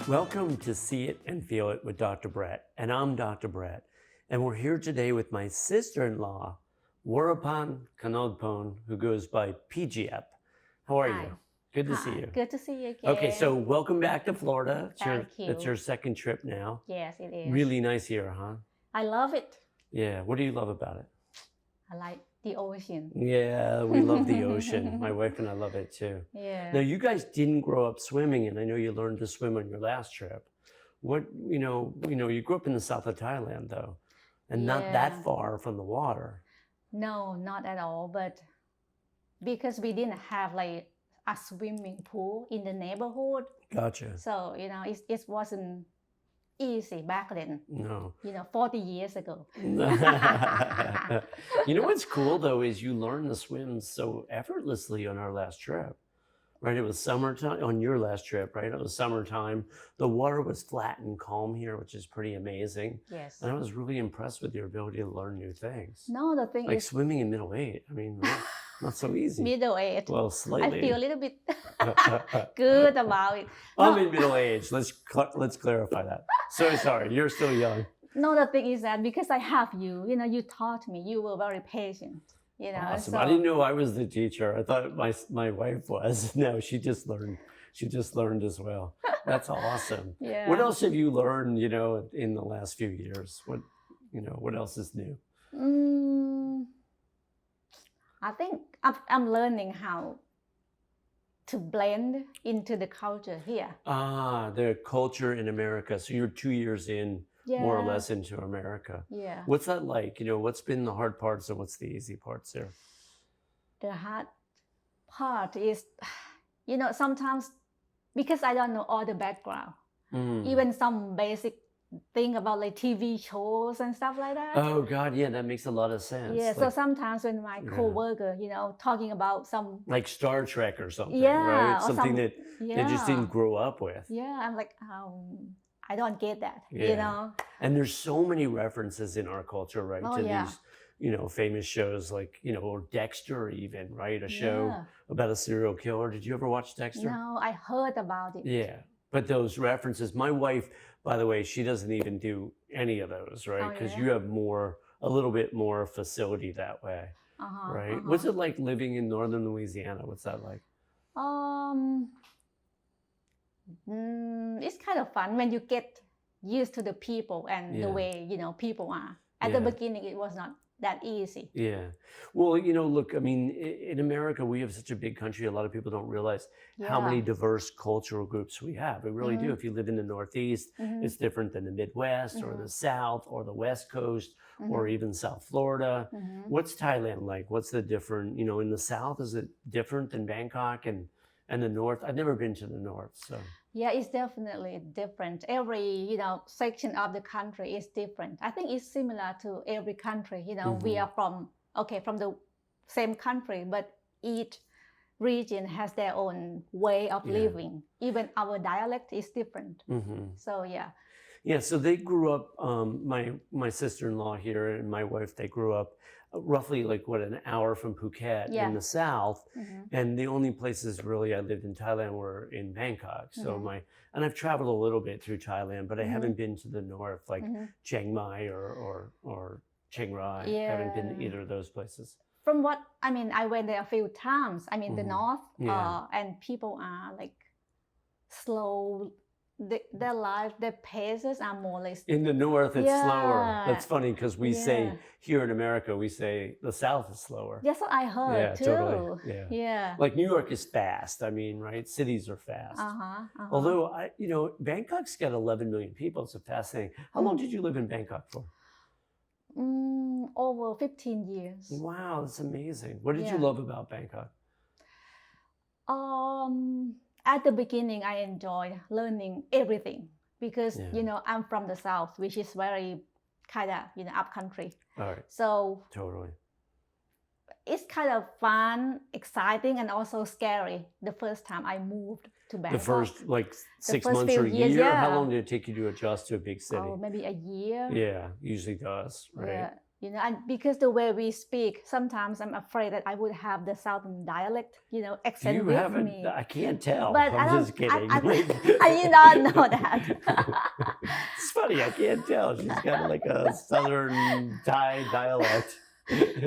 Welcome to See It and Feel It with Dr. Brett, and I'm Dr. Brett, and we're here today with my sister-in-law, Warapan Kanogpon, who goes by PGF. How are Hi. you? Good to see Hi. you. Good to see you again. Okay, so welcome back to Florida. Thank you. It's your second trip now. Yes, it is. Really nice here, huh? I love it. Yeah, what do you love about it? I like the ocean. Yeah, we love the ocean. My wife and I love it too. Yeah. Now, you guys didn't grow up swimming, and I know you learned to swim on your last trip. You grew up in the south of Thailand, though, and not that Yeah. far from the water. No, not at all. But because we didn't have like a swimming pool in the neighborhood, Gotcha. so it wasn't easy back then. No. 40 years ago. You know what's cool, though, is you learned to swim so effortlessly on our last trip, right? It was summertime on your last trip, right? It was summertime. The water was flat and calm here, which is pretty amazing. Yes. And I was really impressed with your ability to learn new things. No, the thing Like is swimming in middle age. I mean, not so easy. middle age. Well, I slightly. feel a little bit good about it. I'm in middle age. Let's clarify that. So sorry, you're still young. No, the thing is that because I have you, you taught me. You were very patient. Awesome. So I didn't know I was the teacher. I thought my wife was. No, she just learned. She just learned as well. That's awesome. yeah. What else have you learned? In the last few years. What else is new? I think I'm learning how to blend into the culture here. The culture in America. So you're 2 years in, Yeah. more or less, into America. Yeah. What's that like? What's been the hard parts and what's the easy parts there? The hard part is, sometimes because I don't know all the background, even some basic thing about like TV shows and stuff like that. Oh God, yeah, that makes a lot of sense. Yeah. So Like, sometimes when my coworker, talking about some, like Star Trek or something, Yeah, right? or Something some- that they just didn't grow up with. Yeah, I'm like, I don't get that. Yeah. And there's so many references in our culture, right, Oh, to yeah. these, famous shows like, or Dexter even, right? A show Yeah. about a serial killer. Did you ever watch Dexter? No, I heard about it. Yeah. But those references, my wife, by the way, she doesn't even do any of those, right? Oh, Because yeah? you have a little bit more facility that way, right? What's it like living in northern Louisiana? What's that like? It's kind of fun when you get used to the people and Yeah. the way people are. At the Yeah. beginning, it was not that easy. Yeah. Well, look, I mean, in America, we have such a big country. A lot of people don't realize how many diverse cultural groups we have. We really do. If you live in the Northeast, it's different than the Midwest or the South or the West Coast or even South Florida. What's Thailand like? What's the different, in the South, is it different than Bangkok and the North? I've never been to the North, so. Yeah, it's definitely different. Every section of the country is different. I think it's similar to every country. We are from the same country, but each region has their own way of living. Even our dialect is different. So yeah. Yeah, so they grew up, my sister-in-law here and my wife, they grew up roughly an hour from Phuket in the south. And the only places really I lived in Thailand were in Bangkok. So and I've traveled a little bit through Thailand, but I haven't been to the north, like Chiang Mai or Chiang Rai. I haven't been to either of those places. From what, I went there a few times. The north, Yeah. and people are like slow. Their life, their paces are more or less. In the north, it's slower. Yeah. That's funny because we say Yeah. here in America, we say the south is slower. That's what I heard Yeah, too. totally. Yeah. Yeah. Like New York is fast. I mean, right? Cities are fast. Although Bangkok's got 11 million people. It's a fascinating. How long did you live in Bangkok for? Over 15 years. Wow, that's amazing. What did you Yeah. love about Bangkok? At the beginning, I enjoyed learning everything because Yeah. I'm from the south, which is very kind of up country. All right. So Totally. it's kind of fun, exciting, and also scary. The first time I moved to Bangkok. The first 6 first months few or a years, year? How yeah. long did it take you to adjust to a big city? maybe a year. Yeah, usually does, right? Yeah. You know, and because the way we speak, sometimes I'm afraid that I would have the southern dialect, you know, accent You with haven't, me. I can't tell. But I I'm don't, just kidding. you don't know that. It's funny, I can't tell. She's got like a southern Thai dialect.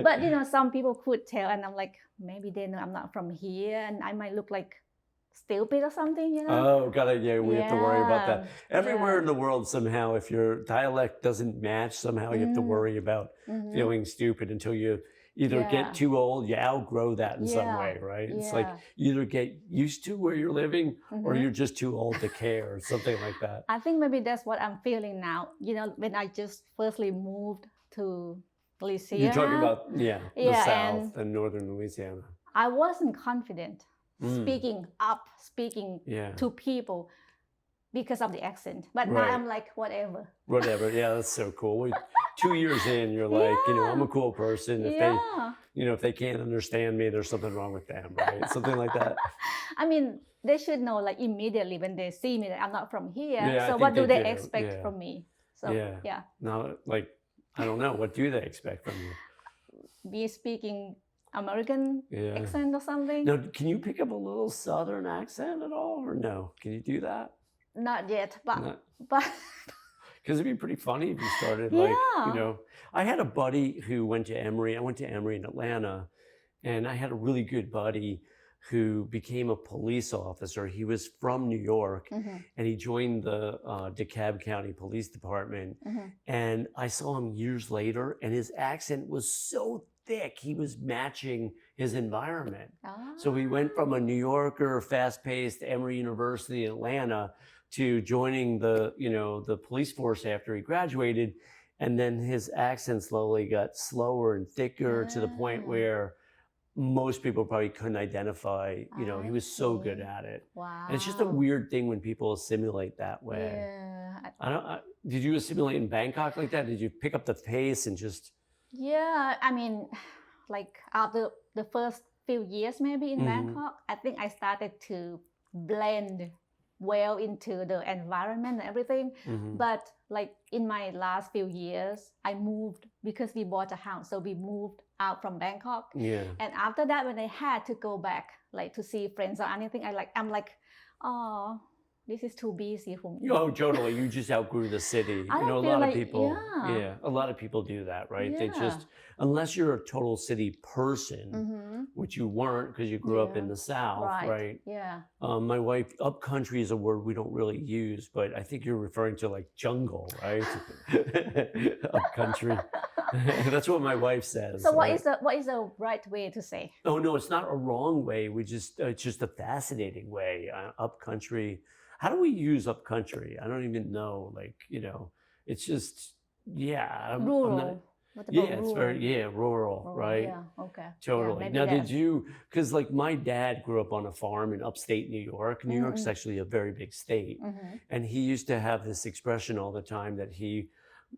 But you know, some people could tell, and I'm like, maybe they know I'm not from here, and I might look like stupid or something, you know? Oh, yeah, we have to worry about that. Everywhere yeah. in the world, somehow, if your dialect doesn't match, somehow you have to worry about feeling stupid until you either get too old, you outgrow that in some way, right? It's like you either get used to where you're living or you're just too old to care or something like that. I think maybe that's what I'm feeling now. You know, when I just firstly moved to Louisiana. You're talking about, the South and Northern Louisiana. I wasn't confident speaking to people because of the accent. But now I'm like, whatever. Whatever. Yeah, that's so cool. 2 years in, you're like, you know, I'm a cool person. If they, you know, if they can't understand me, there's something wrong with them, right? Something like that. I mean, they should know like immediately when they see me that I'm not from here. Yeah, so what do they expect from me? So yeah. Now, like, I don't know. What do they expect from you? Me speaking American accent or something? Now, can you pick up a little Southern accent at all, or no? Can you do that? Not yet, but because it'd be pretty funny if you started like, you know, I had a buddy who went to Emory. I went to Emory in Atlanta, and I had a really good buddy who became a police officer. He was from New York, and he joined the DeKalb County Police Department. And I saw him years later, and his accent was so thick, he was matching his environment. So he went from a New Yorker, fast-paced Emory University in Atlanta to joining the, you know, the police force after he graduated. And then his accent slowly got slower and thicker to the point where most people probably couldn't identify, you know, he was so good at it. Wow. And it's just a weird thing when people assimilate that way. Yeah. Did you assimilate in Bangkok like that? Did you pick up the pace and just... Yeah, I mean, like after the first few years maybe in Bangkok, I think I started to blend well into the environment and everything. But like in my last few years, I moved because we bought a house. So we moved out from Bangkok. And after that, when I had to go back, like to see friends or anything, I'm like, oh, this is too busy for me. Oh, totally. You just outgrew the city. I You know, a feel lot like, of people, a lot of people do that, right? They just, unless you're a total city person, which you weren't because you grew up in the South, right? Yeah. My wife, upcountry is a word we don't really use, but I think you're referring to like jungle, right? Upcountry. That's what my wife says. So what is the right way to say? Oh no, it's not a wrong way. It's just a fascinating way. Upcountry. How do we use upcountry? I don't even know. Like, you know, it's just rural. It's very rural, right? Yeah, okay. Totally. Yeah, now, did you? Because like my dad grew up on a farm in upstate New York. New York's actually a very big state, and he used to have this expression all the time that he,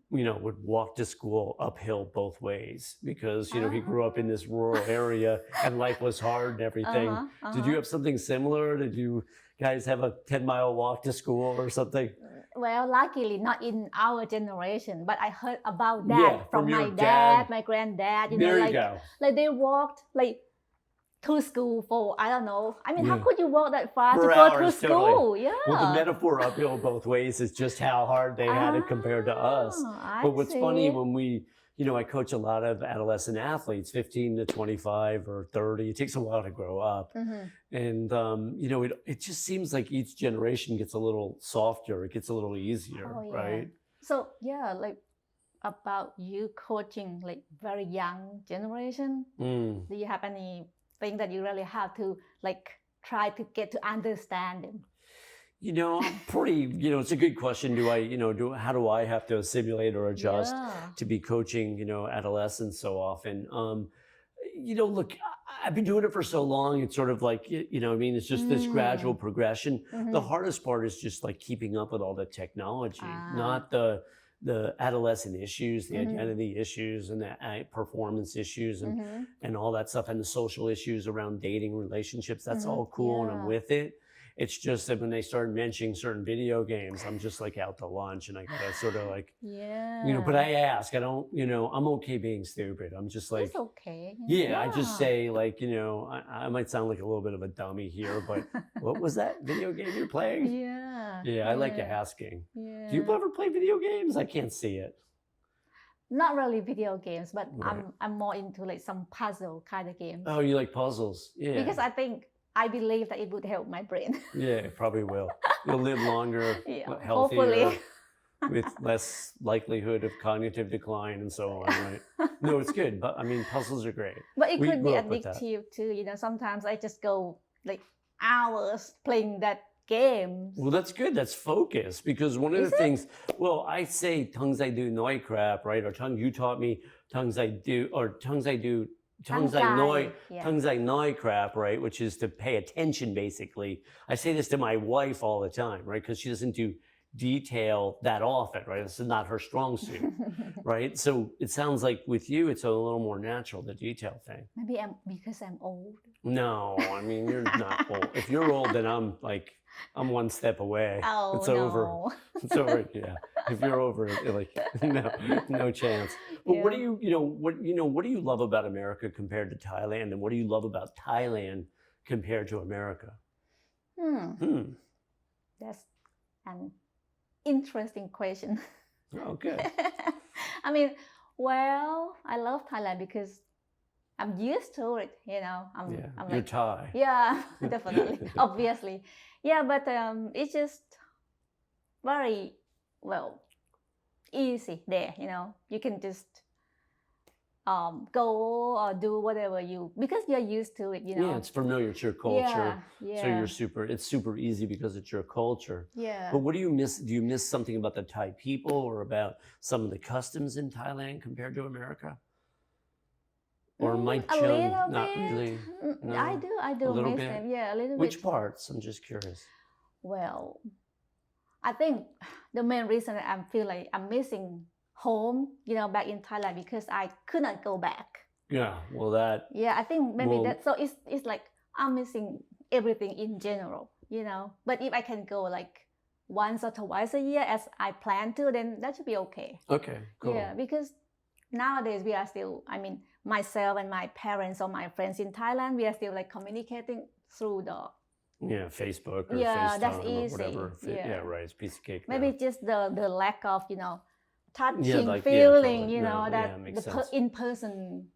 you know, would walk to school uphill both ways because, you know, he grew up in this rural area and life was hard and everything. Did you have something similar? Did you guys have a 10-mile walk to school or something? Well, luckily not in our generation, but I heard about that from my dad, my granddad. You go. Like they walked like to school for, I don't know. I mean, how could you walk that far for to hours, go to school? Totally. Yeah. Well, the metaphor uphill both ways is just how hard they had it compared to us. But what's funny when we, you know, I coach a lot of adolescent athletes, 15 to 25 or 30. It takes a while to grow up. And, you know, it just seems like each generation gets a little softer. It gets a little easier, right? So, like about you coaching like very young generation, do you have anything that you really have to like try to get to understand them? You know, I'm pretty, you know, it's a good question. How do I have to assimilate or adjust to be coaching, you know, adolescents so often? You know, look, I've been doing it for so long. It's sort of like, you know, I mean, it's just this gradual progression. The hardest part is just like keeping up with all the technology, not the adolescent issues, the identity issues and the performance issues and all that stuff and the social issues around dating relationships. That's all cool and I'm with it. It's just that when they start mentioning certain video games, I'm just like out to lunch and I gotta sort of like, Yeah. but I ask, I don't, I'm okay being stupid. I'm just like, It's okay. yeah, I just say like, I might sound like a little bit of a dummy here, but what was that video game you're playing? Yeah. Yeah, I like asking. Yeah. Do you ever play video games? I can't see it. Not really video games, but Right. I'm more into like some puzzle kind of games. Oh, you like puzzles? Yeah. Because I believe that it would help my brain. Yeah, it probably will. You'll live longer, Yeah, healthier, hopefully. with less likelihood of cognitive decline and so on, right? No, it's good. But I mean, puzzles are great. But it We could be grew up with that. addictive too. Sometimes I just go like hours playing that game. Well, that's good. That's focus, because one of the things, well, I say tongues I do noi crap, right? Or you taught me tongues I do, or tongues I do, tongues I noi crap, right? Which is to pay attention, basically. I say this to my wife all the time, right? Because she doesn't do detail that often, right? This is not her strong suit, right? So it sounds like with you, it's a little more natural, the detail thing. Maybe because I'm old. No, I mean, you're not old. If you're old, then I'm one step away. Oh, it's no. over. It's over. Yeah. If you're over it, like, no chance. But what do what do you love about America compared to Thailand, and what do you love about Thailand compared to America? That's an interesting question. Oh, good. I mean, well, I love Thailand because I'm used to it, I'm You're like, Thai. yeah, definitely, obviously. Yeah, but it's just very, easy there, you can just go or do whatever because you're used to it, Yeah, it's familiar to your culture. Yeah. So it's super easy because it's your culture. Yeah. But what do you miss? Do you miss something about the Thai people or about some of the customs in Thailand compared to America? Or might a you little not bit. really? No? I do A little miss bit? them. Yeah, a little bit. Which parts? I'm just curious. Well, I think the main reason that I feel like I'm missing home, back in Thailand, because I could not go back. Yeah, well that. Yeah, I think maybe that. So it's like I'm missing everything in general, But if I can go like once or twice a year as I plan to, then that should be okay. Okay, cool. Yeah, because nowadays we are still, myself and my parents or my friends in Thailand, we are still like communicating through the Facebook or FaceTime that's easy. or whatever. Yeah, right. It's a piece of cake. Maybe just the lack of touching, like, feeling, that makes sense. in-person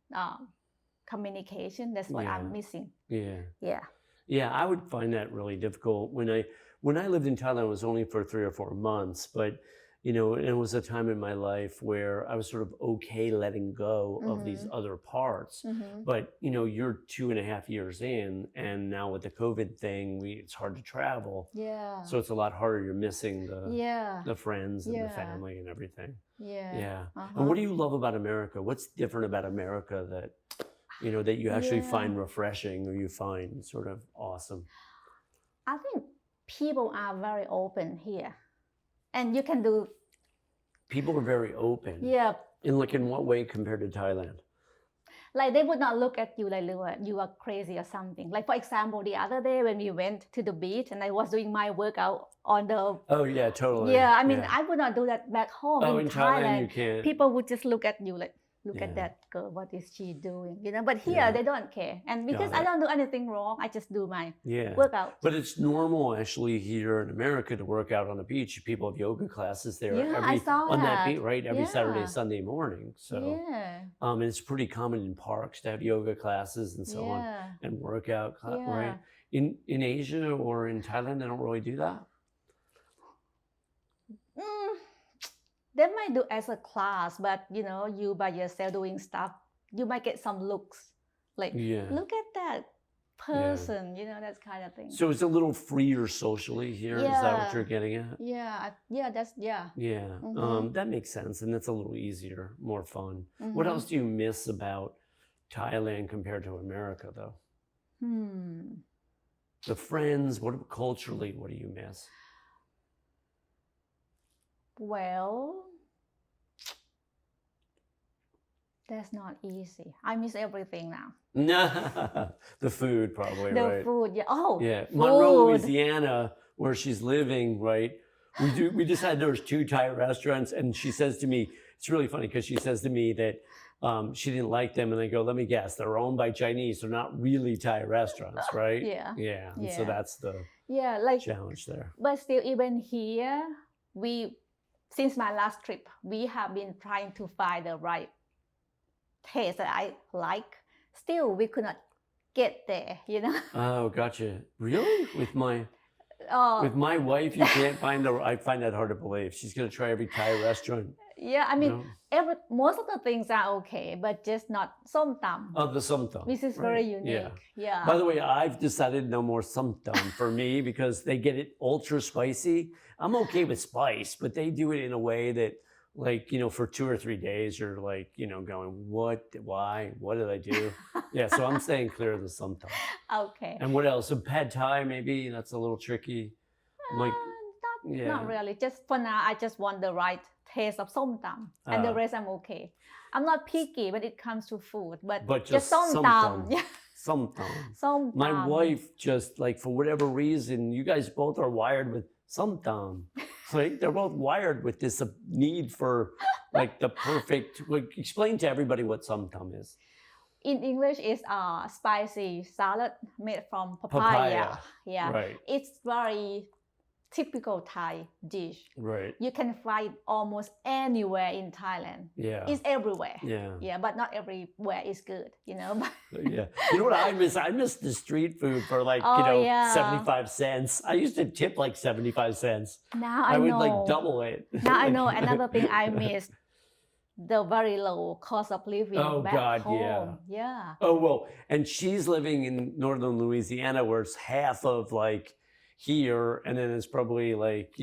communication. That's what I'm missing. Yeah, I would find that really difficult. When I lived in Thailand, it was only for 3 or 4 months, but it was a time in my life where I was sort of okay letting go of these other parts. But you're 2.5 years in, and now with the COVID thing, it's hard to travel. Yeah. So it's a lot harder. You're missing the friends and the family and everything. Yeah. And what do you love about America? What's different about America that that you actually find refreshing or you find sort of awesome? I think people are very open here. And you can do. People are very open. Yeah. In what way compared to Thailand? Like they would not look at you like you are crazy or something. Like for example, the other day when we went to the beach and I was doing my workout on the. Oh yeah, totally. Yeah, I would not do that back home. Oh, in Thailand you can't. People would just look at you like. Look at that girl, what is she doing? But here they don't care. And because I don't do anything wrong, I just do my workout. But it's normal actually here in America to work out on the beach. People have yoga classes there on that beach, right? Every Saturday, Sunday morning. So and it's pretty common in parks to have yoga classes and so on and workout right? In Asia or in Thailand, they don't really do that. They might do as a class, but you by yourself doing stuff, you might get some looks like, look at that person, that kind of thing. So it's a little freer socially here. Is that what you're getting at? Yeah, that's Yeah, that makes sense, and it's a little easier, more fun. What else do you miss about Thailand compared to America, though? The friends. Culturally? What do you miss? Well, That's not easy. I miss everything now. The food probably, The right? food, yeah. Oh, Yeah, food. Monroe, Louisiana, where she's living, right? We decided there was 2 Thai restaurants, and she says to me, it's really funny because she says to me that she didn't like them, and I go, let me guess, they're owned by Chinese, they're not really Thai restaurants, right? Yeah. Yeah, and so Yeah. that's the Like challenge there. But still, even here, since my last trip, we have been trying to find the right taste that I like. Still, we could not get there, Oh, gotcha. Really? With my Oh, wife, you can't find I find that hard to believe. She's gonna try every Thai restaurant. yeah, I mean, No? most of the things are okay, but just not som tam, Oh, the somtam. which is very unique. Yeah. By the way, I've decided no more somtam for me because they get it ultra spicy. I'm okay with spice, but they do it in a way that, like, for 2 or 3 days, you're like, going, what, why, what did I do? Yeah, so I'm staying clear of the somtam. Okay. And what else? A pad thai, maybe that's a little tricky. Like, yeah. Not really. Just for now, I just want the right taste of som tam, and the rest I'm okay. I'm not picky when it comes to food, but just som tam. Yeah. Somtam. Som tam. My wife just, like, for whatever reason, you guys both are wired with somtam. Like, they're both wired with this need for, like, the perfect. Explain to everybody what somtam is. In English, it's a spicy salad made from papaya. Yeah. Right. It's very typical Thai dish. Right. You can find almost anywhere in Thailand. Yeah. It's everywhere. Yeah. Yeah, but not everywhere is good, Yeah. You know what I miss? I miss the street food for, like, 75 cents. I used to tip like 75 cents. Now I would know. like double it. Now I know another thing I miss. The very low cost of living back home. Yeah. Oh, well, and she's living in northern Louisiana where it's half of, like, here, and then it's probably, like,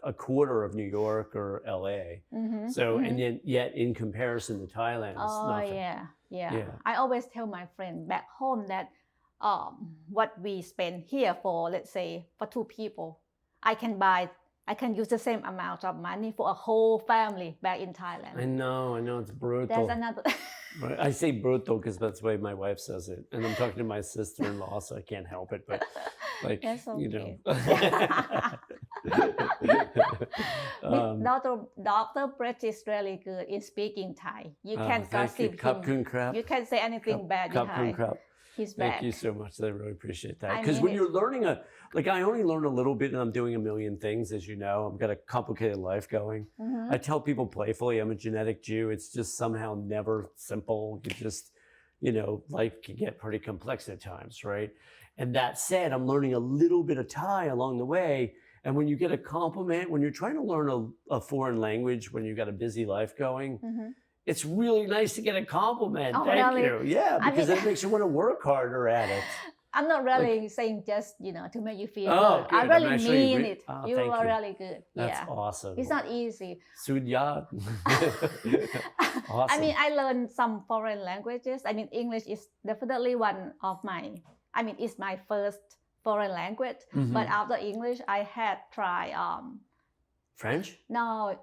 a quarter of New York or LA. Mm-hmm. So, and yet in comparison to Thailand, it's nothing. Yeah. I always tell my friend back home that what we spend here for, let's say, for 2 people, I can use the same amount of money for a whole family back in Thailand. I know, it's brutal. That's another. Right. I say brutal because that's the way my wife says it, and I'm talking to my sister-in-law, so I can't help it. But, like, That's okay. Dr. Brett is really good in speaking Thai. You can gossip him. You can say anything bad in Thai. He's back. Thank you so much. I really appreciate that. Because when you're learning I only learn a little bit, and I'm doing a million things, as you know. I've got a complicated life going. Mm-hmm. I tell people playfully, I'm a genetic Jew. It's just somehow never simple. You just, life can get pretty complex at times, right? And that said, I'm learning a little bit of Thai along the way. And when you get a compliment, when you're trying to learn a foreign language, when you've got a busy life going, it's really nice to get a compliment. Oh, Thank really? you. Yeah, because it makes you want to work harder at it. I'm not really saying just, to make you feel good. I really mean it. Oh, you are really good. That's awesome. It's not easy. Sudyat. Awesome. I mean, I learned some foreign languages. I mean, English is definitely one of it's my first foreign language. But after English, I had tried French? No,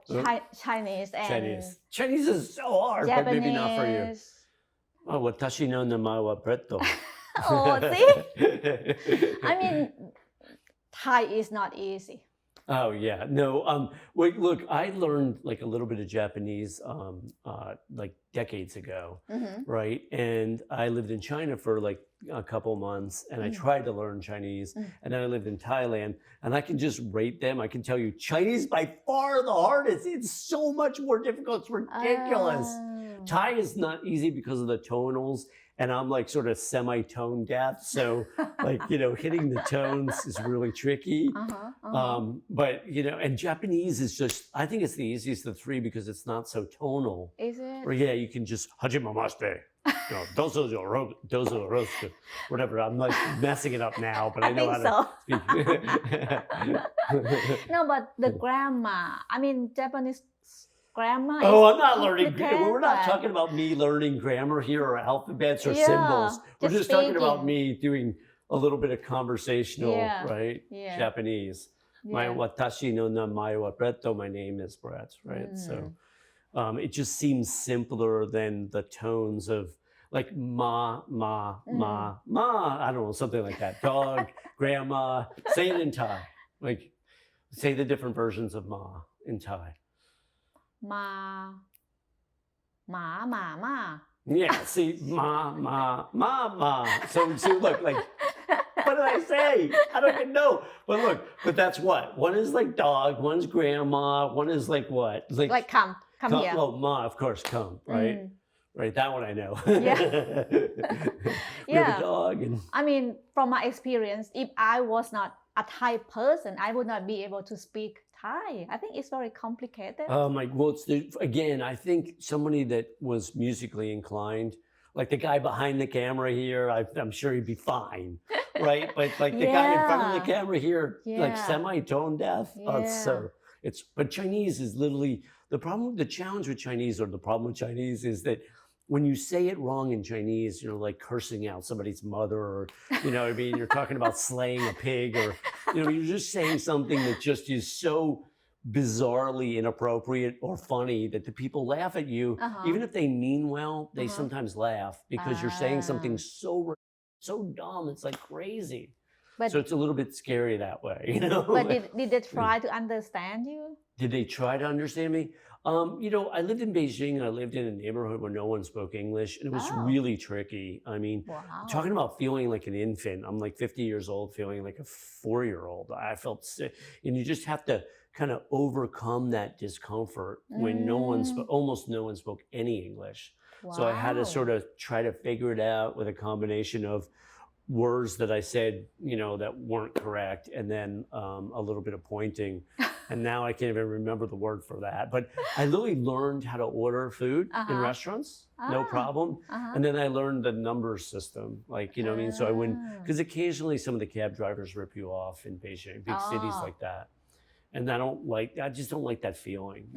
Chinese and Chinese is so hard, Japanese. but maybe not for you. Oh, watashi no namae wa Bretto. Oh, see? I mean, Thai is not easy. Oh yeah, no. Wait, look, I learned like a little bit of Japanese, like decades ago, right? And I lived in China for like a couple months, and I tried to learn Chinese, and then I lived in Thailand, and I can just rate them. I can tell you, Chinese by far the hardest. It's so much more difficult. It's ridiculous. Thai is not easy because of the tonals. And I'm like sort of semi-tone deaf. So like, hitting the tones is really tricky. But, and Japanese is just, I think it's the easiest of the 3 because it's not so tonal. Is it? Or yeah, you can just, hajimamaste, dozo roast, whatever. I'm like messing it up now, but I know how to speak. No, but the grammar, Japanese grammar. I'm not learning. We're not talking about me learning grammar here or alphabets or symbols. We're just talking about me doing a little bit of conversational, right? Yeah. Japanese. My watashi no namae wa Bretto. My name is Brett, right? So, It just seems simpler than the tones of like ma, ma, ma, ma. I don't know, something like that. Dog, grandma. Say it in Thai. Like, say the different versions of ma in Thai. มาหมาหมาหมา Yeah, see, ma, ma, ma, ma. So look, like, what did I say? I don't even know. But look, but that's what? One is like dog, one's grandma, one is like what? like come here. Oh, ma, of course, come, right? Right, that one I know. Yeah. We have a dog. And... I mean, from my experience, if I was not a Thai person, I would not be able to speak Thai. I think it's very complicated. Well, again, I think somebody that was musically inclined, like the guy behind the camera here, I'm sure he'd be fine, right? But like the guy in front of the camera here, like semi-tone deaf. But Chinese is literally the challenge with Chinese, or the problem with Chinese, is that when you say it wrong in Chinese, like cursing out somebody's mother, or, what I mean, you're talking about slaying a pig, or, you're just saying something that just is so bizarrely inappropriate or funny that the people laugh at you. Even if they mean well, they sometimes laugh because you're saying something so dumb. It's like crazy. So it's a little bit scary that way, But did they try to understand you? Did they try to understand me? I lived in Beijing. I lived in a neighborhood where no one spoke English, and it was really tricky. I mean, talking about feeling like an infant. I'm like 50 years old, feeling like a 4-year-old. I felt sick, and you just have to kind of overcome that discomfort when almost no one spoke any English. So I had to sort of try to figure it out with a combination of words that I said, that weren't correct, and then a little bit of pointing. And now I can't even remember the word for that. But I literally learned how to order food in restaurants, no problem. And then I learned the number system, like, what I mean? So I wouldn't, because occasionally some of the cab drivers rip you off in Beijing, big cities like that. And I just don't like that feeling,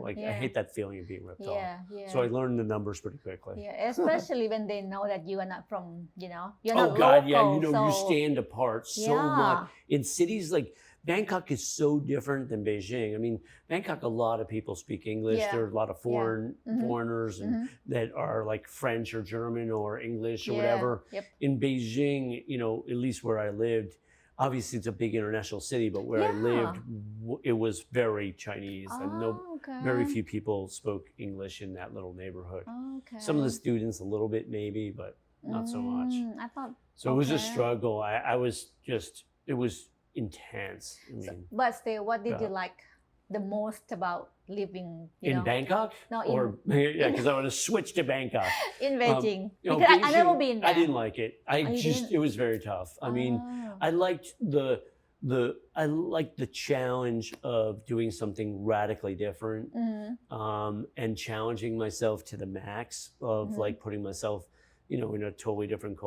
I hate that feeling of being ripped off. So I learned the numbers pretty quickly. Yeah, especially when they know that you are not from, you're not God, local. You stand apart so much. In cities like Bangkok is so different than Beijing. I mean, Bangkok, a lot of people speak English. There are a lot of foreigners and that are like French or German or English or whatever. In Beijing, at least where I lived, obviously it's a big international city, but where I lived, it was very Chinese, and very few people spoke English in that little neighborhood. Some of the students a little bit maybe, but not so much. So it was a struggle. It was intense. I mean, but still, what did you like the most about living in Bangkok? No, because I want to switch to Bangkok. In Beijing. Because I never been there. I didn't like it. It was very tough. I mean, I liked the challenge of doing something radically different, and challenging myself to the max of like putting myself in a totally different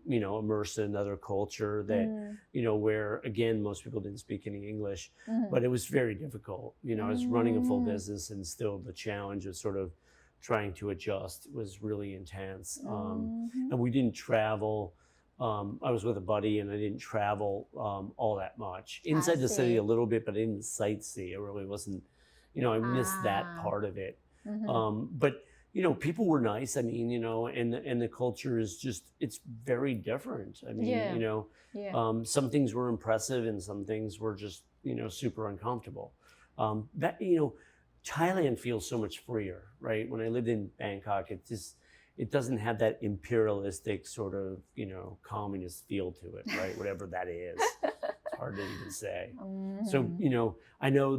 immersed in another culture that, where again, most people didn't speak any English, but it was very difficult. I was running a full business, and still the challenge of sort of trying to adjust was really intense. And we didn't travel. I was with a buddy, and I didn't travel all that much. Inside the city a little bit, but I didn't sightsee. It really wasn't, I missed that part of it. But people were nice. I mean, and the culture is it's very different. I mean, some things were impressive, and some things were just, super uncomfortable. Thailand feels so much freer, right? When I lived in Bangkok, it doesn't have that imperialistic sort of, communist feel to it, right? Whatever that is. It's hard to even say. So, I know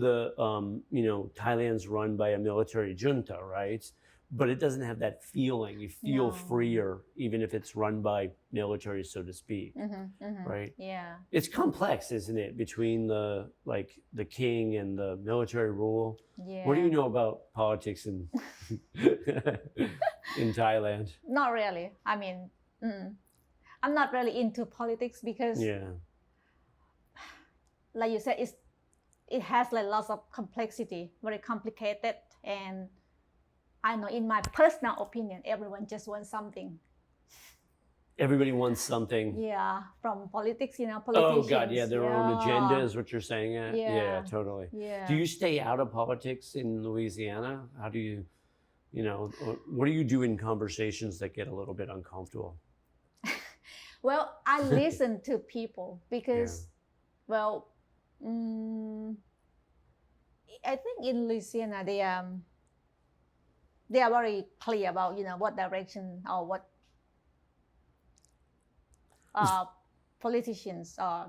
Thailand's run by a military junta, right? But it doesn't have that feeling. You feel freer, even if it's run by military, so to speak, right? Yeah. It's complex, isn't it, between the king and the military rule? Yeah. What do you know about politics in Thailand? Not really. I mean, I'm not really into politics because, like you said, it has like lots of complexity, very complicated, and I know in my personal opinion, everyone just wants something. Everybody wants something. Yeah, from politics, politicians. Oh God, their own agenda is what you're saying. Yeah, totally. Yeah. Do you stay out of politics in Louisiana? How do you? You know, what do you do in conversations that get a little bit uncomfortable? Well, I listen to people because, well, I think in Louisiana they are very clear about what direction or what politicians or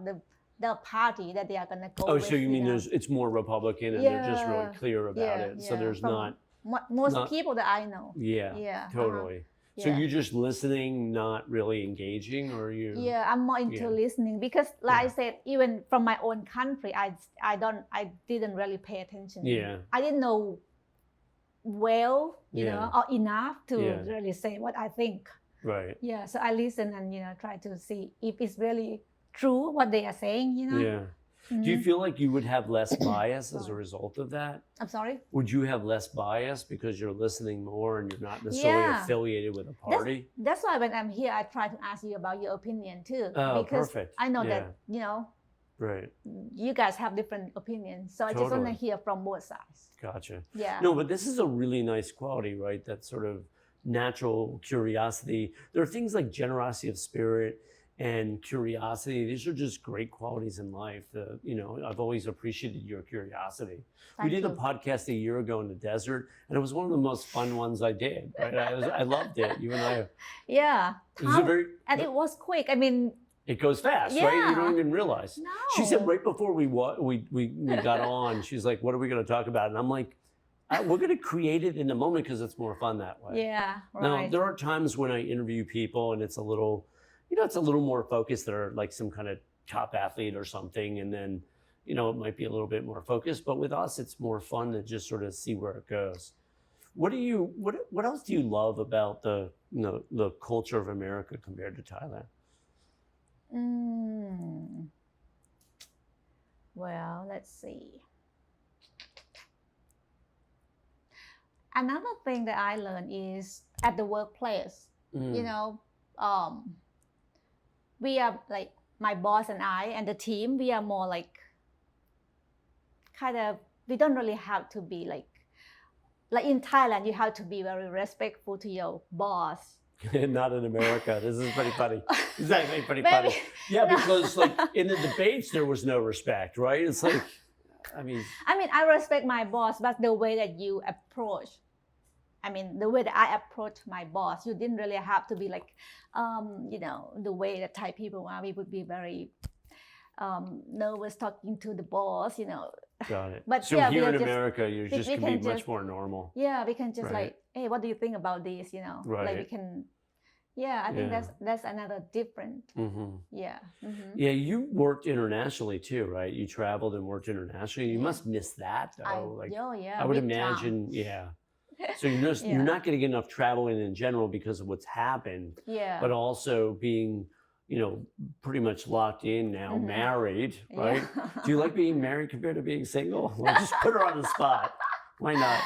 the party that they are gonna go with. So you mean it's more Republican and they're just really clear about it. So there's most people that I know. Yeah, totally. So you're just listening, not really engaging, or you? Yeah, I'm more into listening because, like I said, even from my own country, I didn't really pay attention. Yeah. I didn't know well, you know, or enough to really say what I think. Right. Yeah. So I listen and try to see if it's really true what they are saying. Yeah. Mm-hmm. Do you feel like you would have less bias as a result of that? I'm sorry? Would you have less bias because you're listening more and you're not necessarily affiliated with a party? That's why when I'm here, I try to ask you about your opinion too. Oh, because perfect. I know that, right. You guys have different opinions. So I just want to hear from both sides. Gotcha. Yeah. No, but this is a really nice quality, right? That sort of natural curiosity. There are things like generosity of spirit and curiosity. These are just great qualities in life. I've always appreciated your curiosity. We did a podcast a year ago in the desert, and it was one of the most fun ones I did. Right? I loved it. You and I. Yeah. And it was quick. I mean, it goes fast, right? You don't even realize. No. She said right before we got on, she's like, "What are we going to talk about?" And I'm like, "We're going to create it in the moment because it's more fun that way." Yeah. Right. Now there are times when I interview people, and it's a little. It's a little more focused. They're like some kind of top athlete or something. And then, it might be a little bit more focused. But with us, it's more fun to just sort of see where it goes. What else do you love about the culture of America compared to Thailand? Well, let's see. Another thing that I learned is at the workplace, we are like my boss and I and the team, we are more like we don't really have to be like in Thailand, you have to be very respectful to your boss. Not in America. This is pretty funny. This is actually pretty funny. Yeah, because like in the debates, there was no respect, right? It's like, I respect my boss, but the way that you approach, the way that I approach my boss, you didn't really have to be like, the way that Thai people are. We would be very nervous talking to the boss, Got it. But so here in America, you just can be much more normal. Yeah, we can just like, hey, what do you think about this? Right. Like we can. Yeah, I think that's another different. Mm-hmm. Yeah. Mm-hmm. Yeah, you worked internationally too, right? You traveled and worked internationally. You must miss that though. I would imagine. Yeah. So you're not getting enough traveling in general because of what's happened. Yeah. But also being, pretty much locked in now, married, right? Yeah. Do you like being married compared to being single? Well, just put her on the spot. Why not?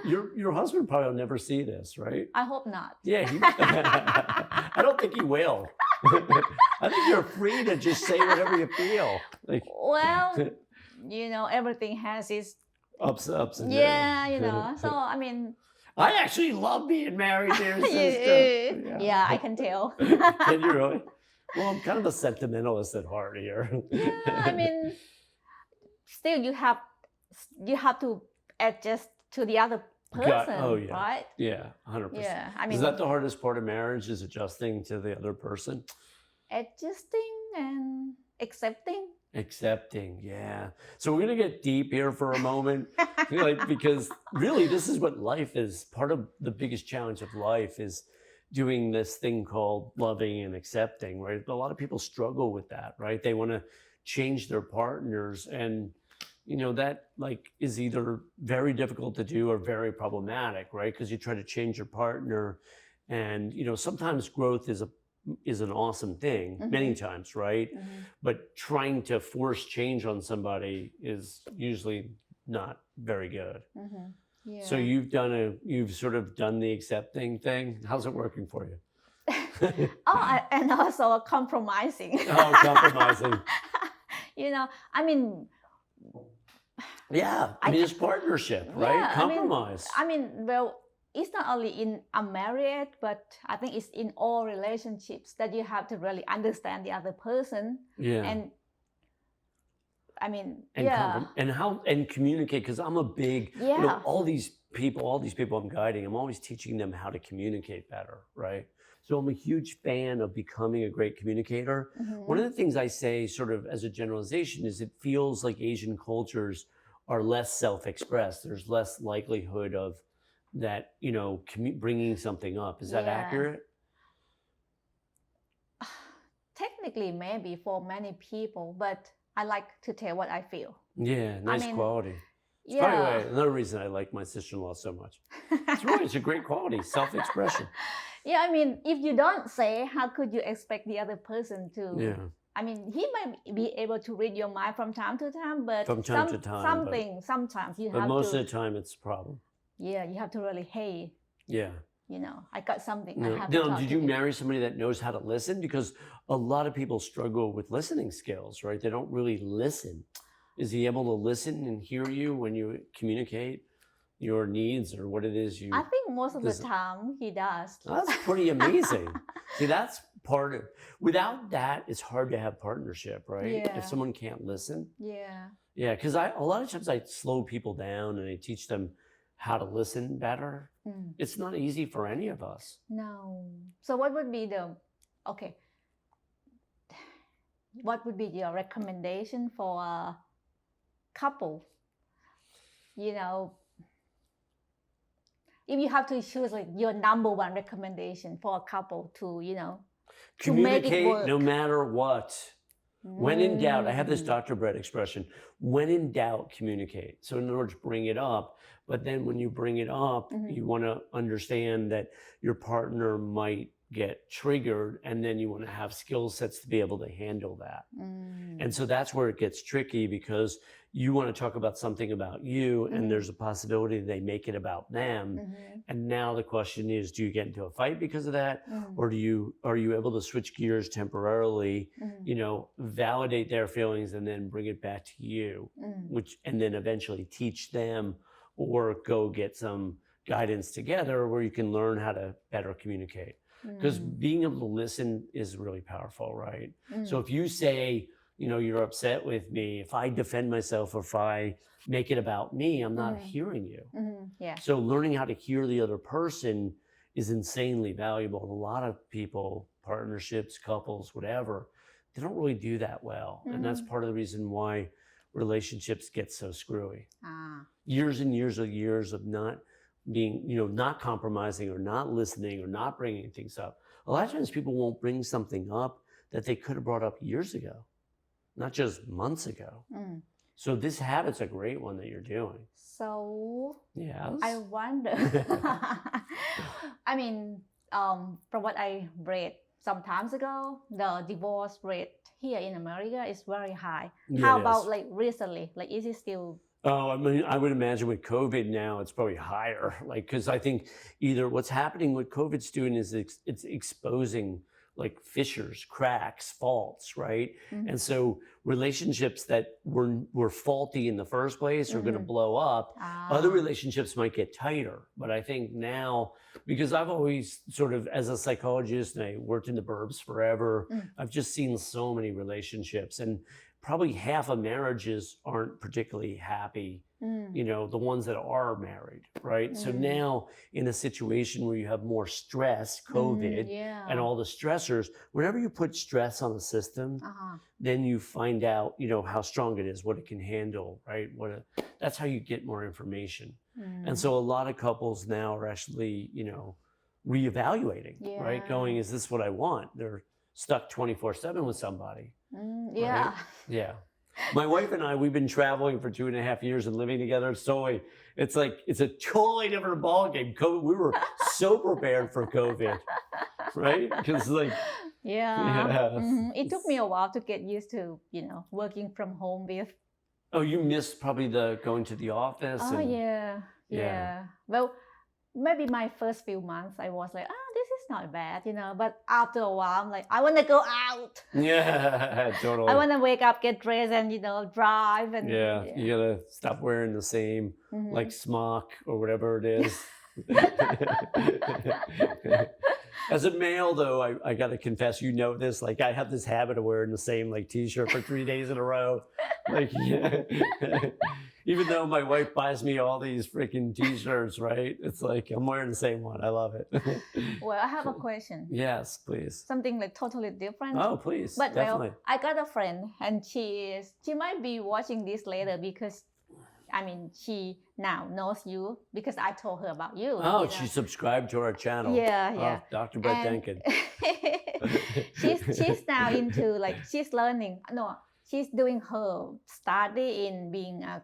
Your husband probably will never see this, right? I hope not. Yeah. I don't think he will. I think you're free to just say whatever you feel. Well, everything has its ups and downs. Yeah, so I actually love being married, dear sister. Yeah, I can tell. Can you really? Well, I'm kind of a sentimentalist at heart here. Yeah, still you have to adjust to the other person, right? Yeah, 100%. Yeah, is that the hardest part of marriage? Is adjusting to the other person? Adjusting and accepting. Accepting, yeah. So we're going to get deep here for a moment, because really this is what life is. Part of the biggest challenge of life is doing this thing called loving and accepting, right? But a lot of people struggle with that, right? They want to change their partners, and that is either very difficult to do or very problematic, right? Because you try to change your partner, and sometimes growth is an awesome thing, many times, right? Mm-hmm. But trying to force change on somebody is usually not very good. Mm-hmm. Yeah. So you've sort of done the accepting thing. How's it working for you? And also compromising. Oh, compromising. Yeah, it's partnership, right? Compromise. Well, it's not only in a marriage, but I think it's in all relationships that you have to really understand the other person. Yeah. And I mean, and communicate, because I'm a big, all these people I'm guiding, I'm always teaching them how to communicate better, right? So I'm a huge fan of becoming a great communicator. One of the things I say sort of as a generalization is it feels like Asian cultures are less self-expressed. There's less likelihood of that, bringing something up. Is that accurate? Technically, maybe for many people, but I like to tell what I feel. Yeah, nice quality. It's probably another reason I like my sister-in-law so much. It's a great quality, self-expression. Yeah, I mean, if you don't say, how could you expect the other person to? Yeah. I mean, he might be able to read your mind from time to time, but sometimes you have to. But most of the time, it's a problem. Yeah, you have to really, hey. Yeah. I got something. No. I have to talk did to you marry somebody that knows how to listen? Because a lot of people struggle with listening skills, right? They don't really listen. Is he able to listen and hear you when you communicate your needs or what it is you... I think most of the time he does. That's pretty amazing. See, that's part of... Without that, it's hard to have partnership, right? Yeah. If someone can't listen. Yeah. Yeah, because a lot of times I slow people down and I teach them how to listen better. It's not easy for any of us. No. So what would be what would be your recommendation for a couple? If you have to choose like your number one recommendation for a couple to, communicate to make it work. No matter what. When in doubt, I have this Dr. Brett expression, when in doubt, communicate. So in other words, bring it up. But then when you bring it up, you want to understand that your partner might get triggered, and then you want to have skill sets to be able to handle that. And so that's where it gets tricky, because you want to talk about something about you, and there's a possibility they make it about them. And now the question is, do you get into a fight because of that? Or are you able to switch gears temporarily, validate their feelings and then bring it back to you, and then eventually teach them, or go get some guidance together where you can learn how to better communicate. Because being able to listen is really powerful, right? So if you say, you're upset with me, if I defend myself or if I make it about me, I'm not hearing you. Yeah. So learning how to hear the other person is insanely valuable. And a lot of people, partnerships, couples, whatever, they don't really do that well. And that's part of the reason why relationships get so screwy. Years and years of not being, not compromising or not listening or not bringing things up. A lot of times people won't bring something up that they could have brought up years ago, not just months ago. So this habit's a great one that you're doing. So yes. I wonder, I mean, from what I read some times ago, the divorce rate here in America is very high. How about like recently? Like, is it still... Oh, I mean, I would imagine with COVID now, it's probably higher. Because I think either what's happening with COVID students is it's exposing like fissures, cracks, faults, right? And so relationships that were faulty in the first place are going to blow up. Other relationships might get tighter. But I think now, because I've always sort of, as a psychologist, and I worked in the burbs forever, I've just seen so many relationships, and probably half of marriages aren't particularly happy, the ones that are married, right? So now in a situation where you have more stress, COVID, and all the stressors, whenever you put stress on the system, then you find out, how strong it is, what it can handle, right? That's how you get more information. And so a lot of couples now are actually, reevaluating, right? Going, is this what I want? They're stuck 24/7 with somebody. Right? Yeah. My wife and I, we've been traveling for 2.5 years and living together. So it's a totally different ballgame. We were so prepared for COVID, right? Because it took me a while to get used to, working from home with. Oh, you missed probably the going to the office. Oh, yeah. Well, maybe my first few months, I was like, this is not bad, but after a while, I'm like, I want to go out. Yeah, totally. I want to wake up, get dressed, and, drive. And you got to stop wearing the same, like, smock or whatever it is. As a male, though, I got to confess, you know this, like I have this habit of wearing the same like t-shirt for 3 days in a row. Like, yeah. Even though my wife buys me all these freaking t-shirts, right? It's like I'm wearing the same one. I love it. Well, I have a question. Yes, please. Something like totally different. Oh, please. But definitely. well, I got a friend, and she might be watching this later because, I mean, she now knows you because I told her about you. Oh, you know? she subscribed to our channel. Yeah, yeah. Oh, Dr. Brett Denkin. she's now into like she's learning. No, she's doing her study in being a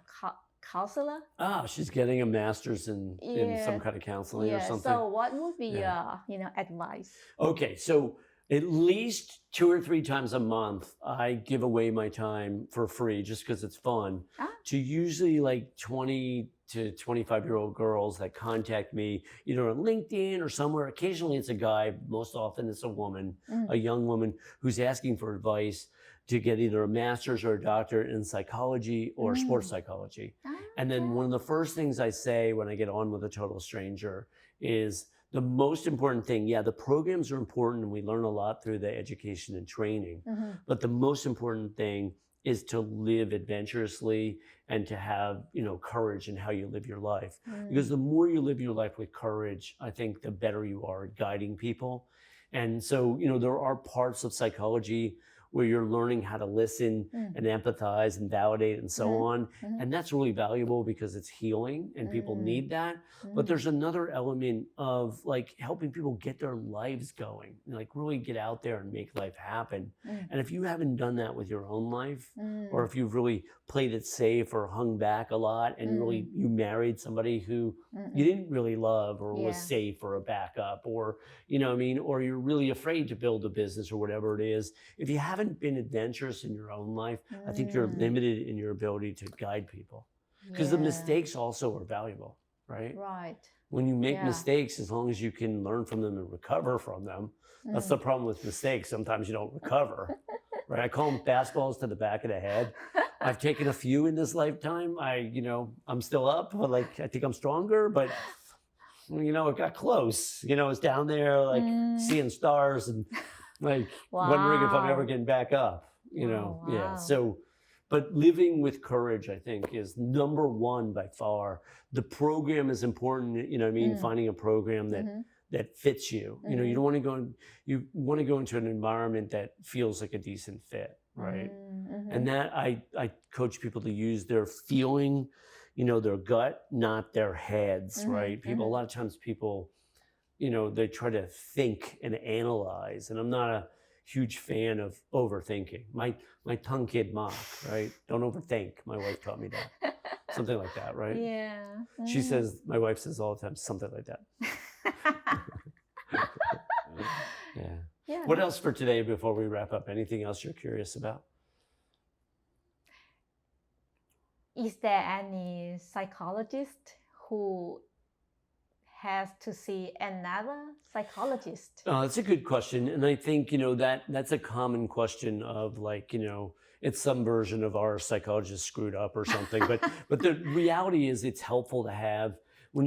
counselor. Oh, she's getting a master's in some kind of counseling or something. So what would be your advice? Okay, so at least 2 or 3 times a month, I give away my time for free just because it's fun to usually like 20 to 25-year-old girls that contact me either on LinkedIn or somewhere. Occasionally it's a guy, most often it's a woman, a young woman who's asking for advice to get either a master's or a doctorate in psychology or sports psychology. And then one of the first things I say when I get on with a total stranger is the most important thing, the programs are important and we learn a lot through the education and training, but the most important thing is to live adventurously and to have, courage in how you live your life. Because the more you live your life with courage, I think the better you are at guiding people. And so, there are parts of psychology where you're learning how to listen and empathize and validate and so on. And that's really valuable because it's healing and people need that. But there's another element of like helping people get their lives going, like really get out there and make life happen. And if you haven't done that with your own life, or if you've really played it safe or hung back a lot and really you married somebody who you didn't really love or was safe or a backup or, or you're really afraid to build a business or whatever it is, if you haven't been adventurous in your own life, I think you're limited in your ability to guide people because the mistakes also are valuable, right? Right. When you make mistakes, as long as you can learn from them and recover from them, that's the problem with mistakes. Sometimes you don't recover, right? I call them fastballs to the back of the head. I've taken a few in this lifetime. I'm still up, but like, I think I'm stronger, but it got close, it's down there, like seeing stars and like wondering if I'm ever getting back up, So, but living with courage, I think, is number one by far. The program is important, finding a program that fits you. You don't want to you want to go into an environment that feels like a decent fit, right? And that I coach people to use their feeling, their gut, not their heads, right? People, a lot of times people, they try to think and analyze, and I'm not a huge fan of overthinking. My tongue kid mock, right? Don't overthink. My wife taught me that. Something like that, right? Yeah. She says, my wife says all the time, something like that. Yeah. What else for today before we wrap up? Anything else you're curious about? Is there any psychologist who has to see another psychologist? That's a good question. And I think, that's a common question of like, it's some version of our psychologist screwed up or something. But the reality is it's helpful to have, when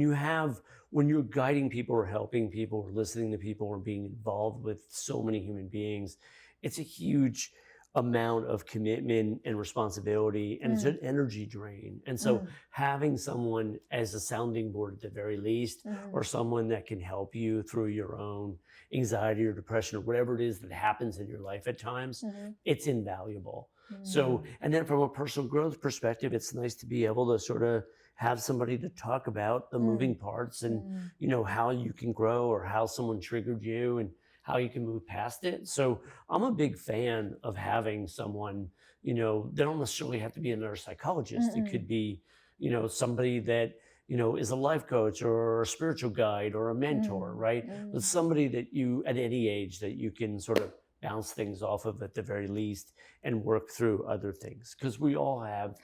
you're guiding people or helping people or listening to people or being involved with so many human beings, it's a huge amount of commitment and responsibility, and it's an energy drain. And so having someone as a sounding board at the very least, or someone that can help you through your own anxiety or depression or whatever it is that happens in your life at times, it's invaluable. So, and then from a personal growth perspective, it's nice to be able to sort of have somebody to talk about the moving parts and, how you can grow or how someone triggered you and how you can move past it. So I'm a big fan of having someone, they don't necessarily have to be another psychologist. It could be, somebody that, is a life coach or a spiritual guide or a mentor, right? But somebody that you, at any age, that you can sort of bounce things off of at the very least and work through other things. Because we all have,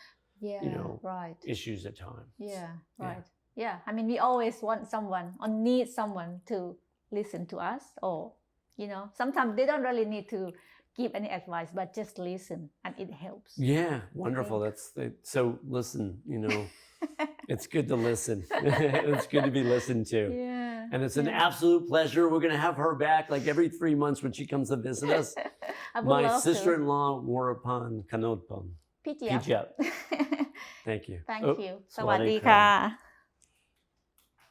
issues at times. Yeah, right. Yeah, I mean, we always want someone or need someone to listen to us, or sometimes they don't really need to give any advice, but just listen and it helps. Yeah, wonderful. So listen, It's good to listen. It's good to be listened to. Yeah. And it's an absolute pleasure. We're going to have her back like every 3 months when she comes to visit us. I would My love to. sister-in-law wore upon Kanotpon. พี่เจี๊ยบ Pijab. Thank you. Thank Oh, you ส สวั วัส สดี ดี ครับ ค่ะ